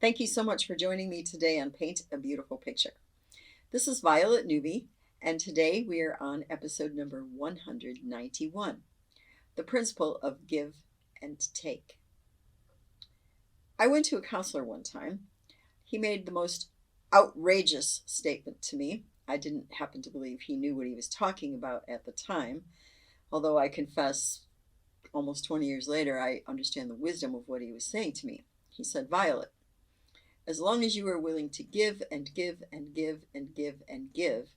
Thank you so much for joining me today on Paint a Beautiful Picture. This is Violet Newby, and today we are on episode number 191, The Principle of Give and Take. I went to a counselor one time. He made the most outrageous statement to me. I didn't happen to believe he knew what he was talking about at the time, although I confess almost 20 years later I understand the wisdom of what he was saying to me. He said, Violet, as long as you are willing to give and give and give and give and give,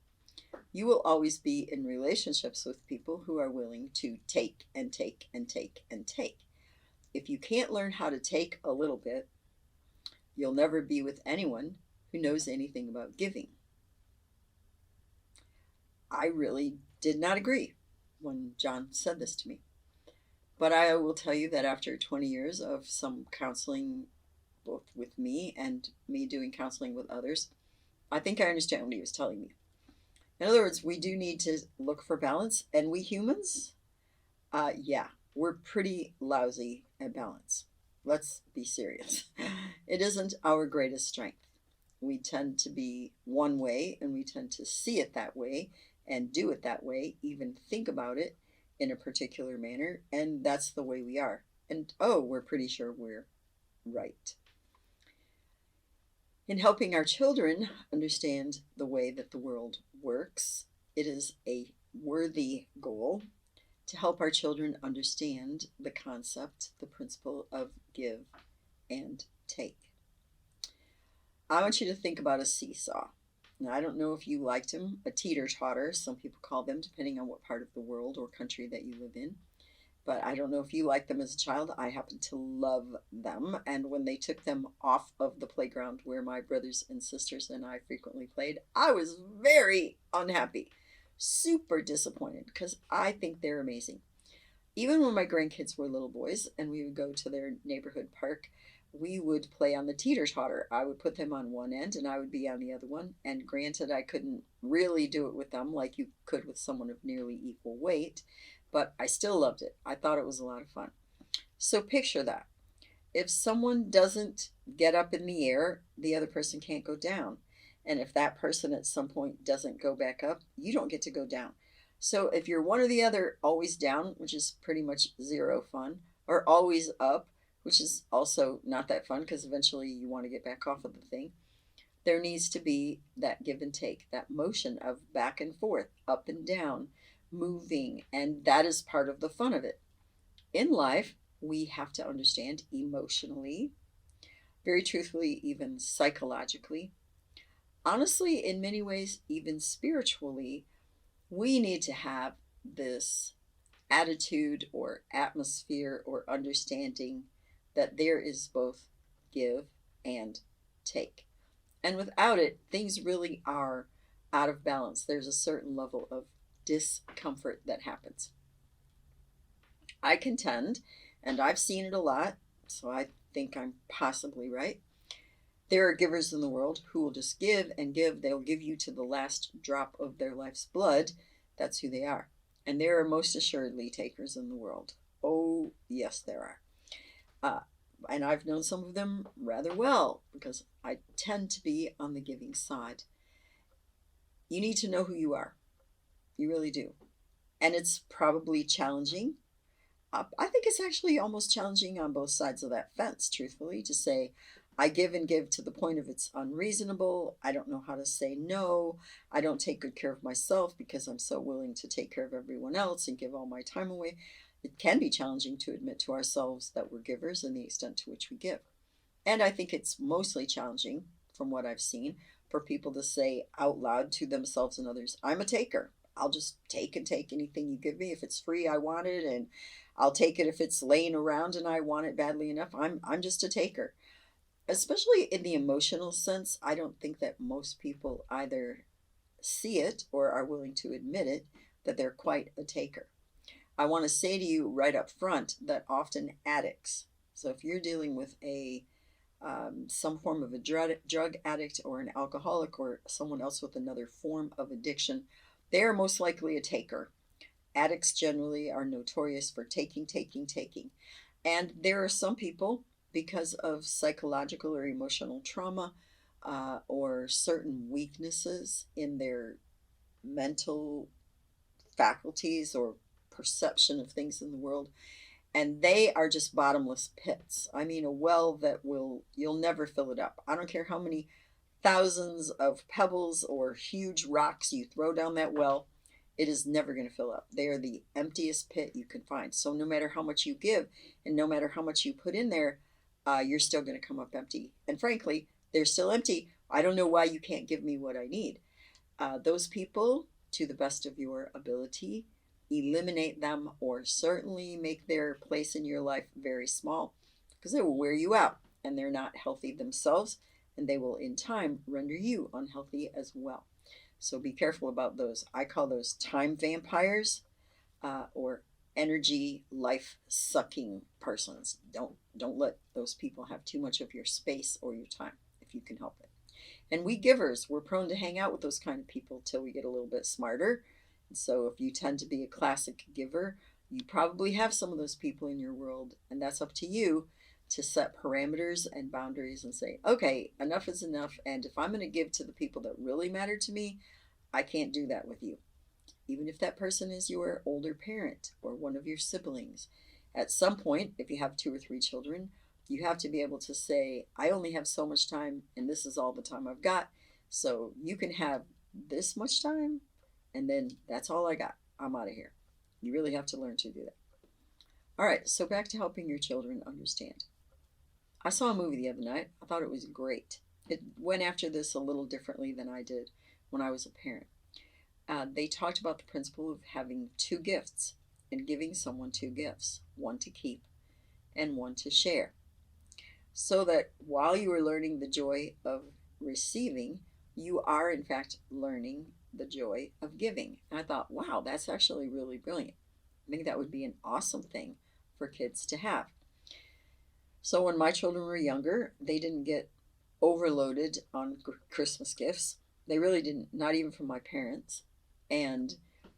you will always be in relationships with people who are willing to take and take and take and take. If you can't learn how to take a little bit, you'll never be with anyone who knows anything about giving. I really did not agree when John said this to me. But I will tell you that after 20 years of some counseling, both with me and me doing counseling with others, I think I understand what he was telling me. In other words, we do need to look for balance, and we humans, we're pretty lousy at balance. Let's be serious. It isn't our greatest strength. We tend to be one way, and we tend to see it that way, and do it that way, even think about it in a particular manner, and that's the way we are. And we're pretty sure we're right. In helping our children understand the way that the world works, it is a worthy goal to help our children understand the concept, the principle of give and take. I want you to think about a seesaw. Now, I don't know if you liked them, a teeter-totter, some people call them, depending on what part of the world or country that you live in. But I don't know if you liked them as a child. I happen to love them. And when they took them off of the playground where my brothers and sisters and I frequently played, I was very unhappy, super disappointed, because I think they're amazing. Even when my grandkids were little boys and we would go to their neighborhood park, we would play on the teeter-totter. I would put them on one end and I would be on the other one. And granted, I couldn't really do it with them like you could with someone of nearly equal weight, but I still loved it. I thought it was a lot of fun. So picture that. If someone doesn't get up in the air, the other person can't go down. And if that person at some point doesn't go back up, you don't get to go down. So if you're one or the other, always down, which is pretty much zero fun, or always up, which is also not that fun because eventually you want to get back off of the thing, there needs to be that give and take, that motion of back and forth, up and down, moving, and that is part of the fun of it. In life, we have to understand emotionally, very truthfully, even psychologically, honestly, in many ways, even spiritually, we need to have this attitude or atmosphere or understanding that there is both give and take. And without it, things really are out of balance. There's a certain level of discomfort that happens. I contend, and I've seen it a lot, so I think I'm possibly right. There are givers in the world who will just give and give. They'll give you to the last drop of their life's blood. That's who they are. And there are most assuredly takers in the world. Oh, yes, there are. And I've known some of them rather well because I tend to be on the giving side. You need to know who you are. You really do. And it's probably challenging. I think it's actually almost challenging on both sides of that fence, truthfully, to say, I give and give to the point of it's unreasonable. I don't know how to say no. I don't take good care of myself because I'm so willing to take care of everyone else and give all my time away. It can be challenging to admit to ourselves that we're givers and the extent to which we give. And I think it's mostly challenging, from what I've seen, for people to say out loud to themselves and others, I'm a taker. I'll just take and take anything you give me. If it's free, I want it, and I'll take it if it's laying around and I want it badly enough. I'm just a taker. Especially in the emotional sense, I don't think that most people either see it or are willing to admit it, that they're quite a taker. I want to say to you right up front that often addicts, so if you're dealing with some form of a drug addict or an alcoholic or someone else with another form of addiction, they are most likely a taker. Addicts generally are notorious for taking. And there are some people, because of psychological or emotional trauma, or certain weaknesses in their mental faculties or perception of things in the world. And they are just bottomless pits. I mean, a well that you'll never fill it up. I don't care how many thousands of pebbles or huge rocks you throw down that well, it is never going to fill up. They are the emptiest pit you can find. So no matter how much you give and no matter how much you put in there, you're still going to come up empty. And frankly, they're still empty. I don't know why you can't give me what I need. Those people, to the best of your ability, eliminate them or certainly make their place in your life very small, because they will wear you out and they're not healthy themselves, and they will in time render you unhealthy as well. So be careful about those. I call those time vampires, or energy life sucking persons. Don't let those people have too much of your space or your time if you can help it. And we givers, we're prone to hang out with those kind of people till we get a little bit smarter. And so if you tend to be a classic giver, you probably have some of those people in your world, and that's up to you to set parameters and boundaries and say, okay, enough is enough. And if I'm going to give to the people that really matter to me, I can't do that with you. Even if that person is your older parent or one of your siblings. At some point, if you have 2 or 3 children, you have to be able to say, I only have so much time and this is all the time I've got. So you can have this much time and then that's all I got. I'm out of here. You really have to learn to do that. All right, so back to helping your children understand. I saw a movie the other night. I thought it was great. It went after this a little differently than I did when I was a parent. They talked about the principle of having 2 gifts and giving someone 2 gifts, one to keep and one to share. So that while you are learning the joy of receiving, you are in fact learning the joy of giving. And I thought, wow, that's actually really brilliant. I think that would be an awesome thing for kids to have. So when my children were younger, they didn't get overloaded on Christmas gifts. They really didn't, not even from my parents. And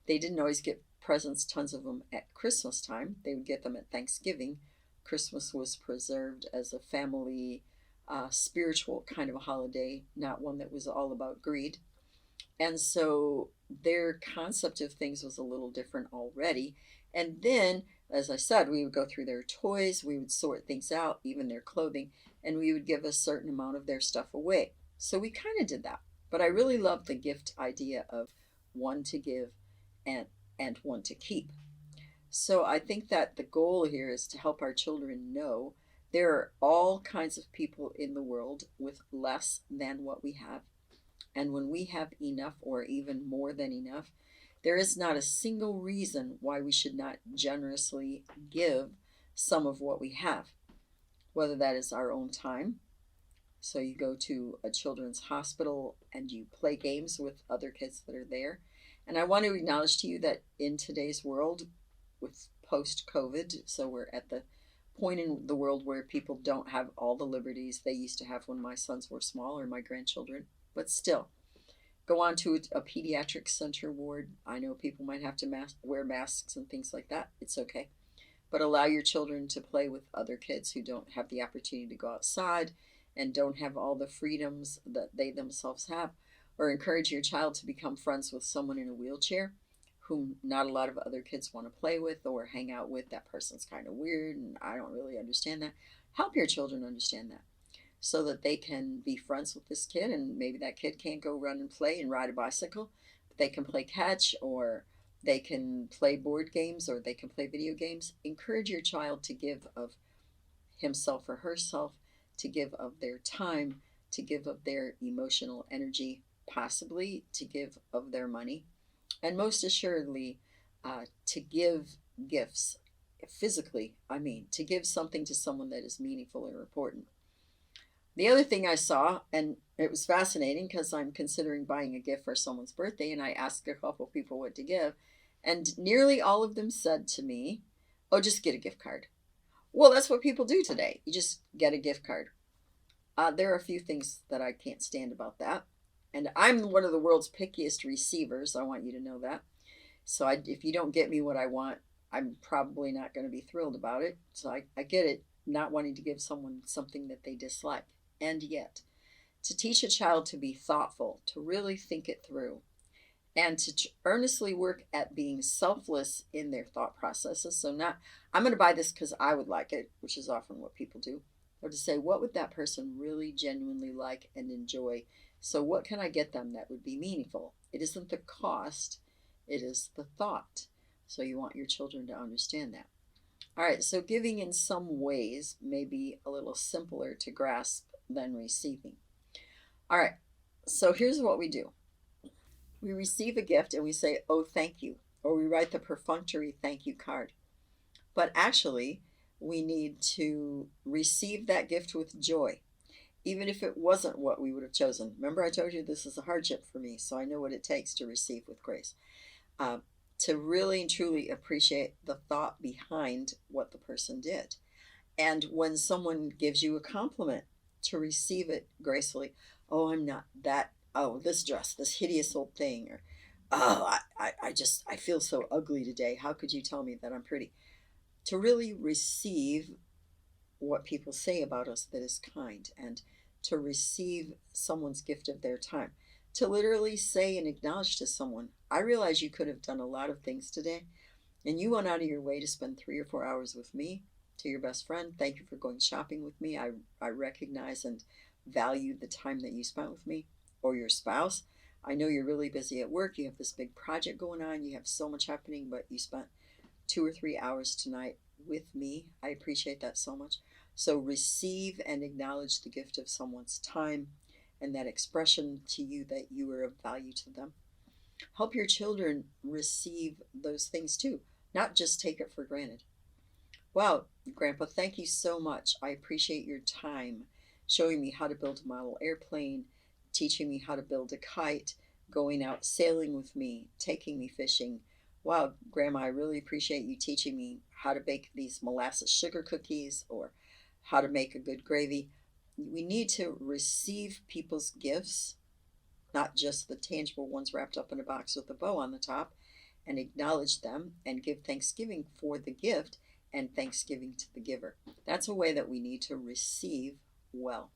they didn't always get presents, tons of them at Christmas time. They would get them at Thanksgiving. Christmas was preserved as a family, spiritual kind of a holiday, not one that was all about greed. And so their concept of things was a little different already. And then, as I said, we would go through their toys, we would sort things out, even their clothing, and we would give a certain amount of their stuff away. So we kind of did that. But I really love the gift idea of one to give and one to keep. So I think that the goal here is to help our children know there are all kinds of people in the world with less than what we have. And when we have enough or even more than enough, there is not a single reason why we should not generously give some of what we have, whether that is our own time. So you go to a children's hospital and you play games with other kids that are there. And I want to acknowledge to you that in today's world, with post-COVID, so we're at the point in the world where people don't have all the liberties they used to have when my sons were small or my grandchildren, but still. Go on to a pediatric center ward. I know people might have to wear masks and things like that. It's okay. But allow your children to play with other kids who don't have the opportunity to go outside and don't have all the freedoms that they themselves have. Or encourage your child to become friends with someone in a wheelchair whom not a lot of other kids want to play with or hang out with. That person's kind of weird and I don't really understand that. Help your children understand that, so that they can be friends with this kid, and maybe that kid can't go run and play and ride a bicycle, but they can play catch, or they can play board games, or they can play video games. Encourage your child to give of himself or herself, to give of their time, to give of their emotional energy, possibly to give of their money, and most assuredly to give gifts physically. I mean, to give something to someone that is meaningful or important. The other thing I saw, and it was fascinating because I'm considering buying a gift for someone's birthday, and I asked a couple of people what to give, and nearly all of them said to me, oh, just get a gift card. Well, that's what people do today. You just get a gift card. There are a few things that I can't stand about that. And I'm one of the world's pickiest receivers. I want you to know that. So if you don't get me what I want, I'm probably not going to be thrilled about it. So I get it. not wanting to give someone something that they dislike. And yet, to teach a child to be thoughtful, to really think it through, and to earnestly work at being selfless in their thought processes. So, not, I'm going to buy this because I would like it, which is often what people do, or to say, what would that person really genuinely like and enjoy? So, what can I get them that would be meaningful? It isn't the cost, it is the thought. So, you want your children to understand that. All right, so giving in some ways may be a little simpler to grasp than receiving. All right, so here's what we do: we receive a gift and we say, oh, thank you, or we write the perfunctory thank you card. But actually, we need to receive that gift with joy, even if it wasn't what we would have chosen. Remember, I told you this is a hardship for me, so I know what it takes to receive with grace. Uh, to really and truly appreciate the thought behind what the person did. And when someone gives you a compliment, to receive it gracefully. Oh, I'm not that. Oh, this dress, this hideous old thing. Or, oh, I feel so ugly today. How could you tell me that I'm pretty? To really receive what people say about us that is kind, and to receive someone's gift of their time. To literally say and acknowledge to someone, I realize you could have done a lot of things today, and you went out of your way to spend 3 or 4 hours with me. To your best friend, thank you for going shopping with me. I recognize and value the time that you spent with me. Or your spouse, I know you're really busy at work. You have this big project going on. You have so much happening, but you spent 2 or 3 hours tonight with me. I appreciate that so much. So receive and acknowledge the gift of someone's time and that expression to you that you are of value to them. Help your children receive those things too, not just take it for granted. Wow, Grandpa, thank you so much. I appreciate your time showing me how to build a model airplane, teaching me how to build a kite, going out sailing with me, taking me fishing. Wow, Grandma, I really appreciate you teaching me how to bake these molasses sugar cookies or how to make a good gravy. We need to receive people's gifts, not just the tangible ones wrapped up in a box with a bow on the top, and acknowledge them and give thanksgiving for the gift and thanksgiving to the giver. That's a way that we need to receive well.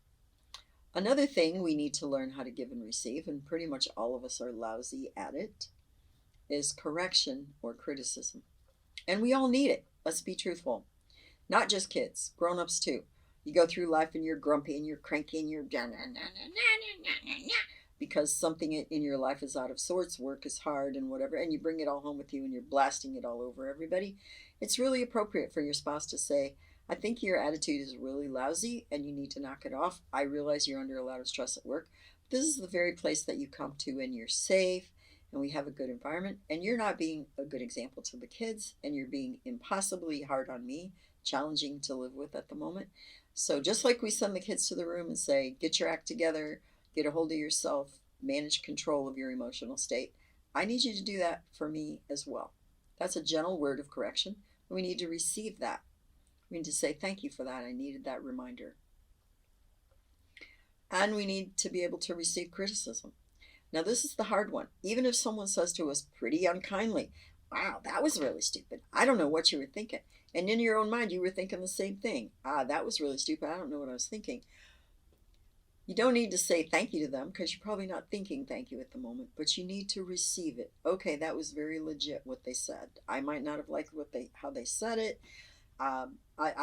Another thing we need to learn how to give and receive, and pretty much all of us are lousy at it, is correction or criticism. And we all need it. Let's be truthful. Not just kids, grown-ups too. You go through life and you're grumpy and you're cranky and you're because something in your life is out of sorts, work is hard and whatever, and you bring it all home with you and you're blasting it all over everybody. It's really appropriate for your spouse to say, I think your attitude is really lousy and you need to knock it off. I realize you're under a lot of stress at work. But this is the very place that you come to and you're safe and we have a good environment, and you're not being a good example to the kids, and you're being impossibly hard on me, challenging to live with at the moment. So just like we send the kids to the room and say, get your act together, get a hold of yourself, manage control of your emotional state, I need you to do that for me as well. That's a gentle word of correction. We need to receive that. We need to say, thank you for that. I needed that reminder. And we need to be able to receive criticism. Now, this is the hard one. Even if someone says to us pretty unkindly, wow, that was really stupid. I don't know what you were thinking. And in your own mind, you were thinking the same thing. That was really stupid. I don't know what I was thinking. You don't need to say thank you to them because you're probably not thinking thank you at the moment, but you need to receive it. Okay, that was very legit what they said. I might not have liked how they said it. I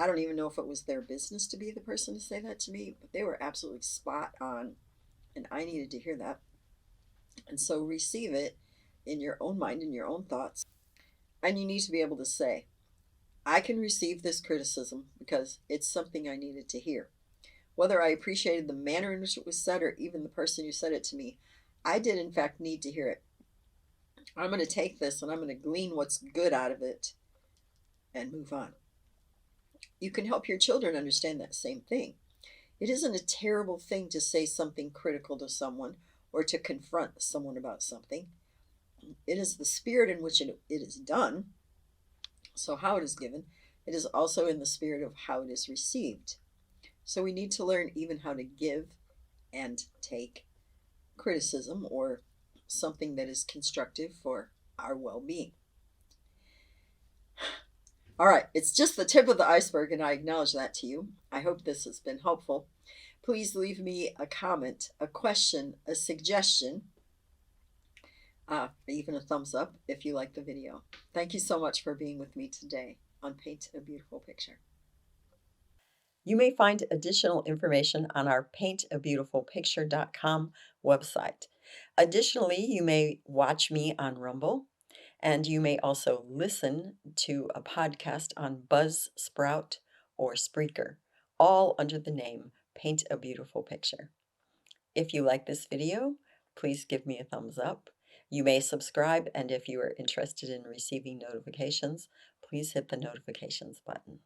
don't even know if it was their business to be the person to say that to me, but they were absolutely spot on, and I needed to hear that. And so receive it in your own mind, in your own thoughts. And you need to be able to say, I can receive this criticism because it's something I needed to hear. Whether I appreciated the manner in which it was said or even the person who said it to me, I did in fact need to hear it. I'm going to take this and I'm going to glean what's good out of it and move on. You can help your children understand that same thing. It isn't a terrible thing to say something critical to someone or to confront someone about something. It is the spirit in which it is done. So how it is given, it is also in the spirit of how it is received. So we need to learn even how to give and take criticism or something that is constructive for our well-being. All right, it's just the tip of the iceberg, and I acknowledge that to you. I hope this has been helpful. Please leave me a comment, a question, a suggestion, even a thumbs up if you like the video. Thank you so much for being with me today on Paint a Beautiful Picture. You may find additional information on our paintabeautifulpicture.com website. Additionally, you may watch me on Rumble, and you may also listen to a podcast on Buzzsprout or Spreaker, all under the name Paint a Beautiful Picture. If you like this video, please give me a thumbs up. You may subscribe, and if you are interested in receiving notifications, please hit the notifications button.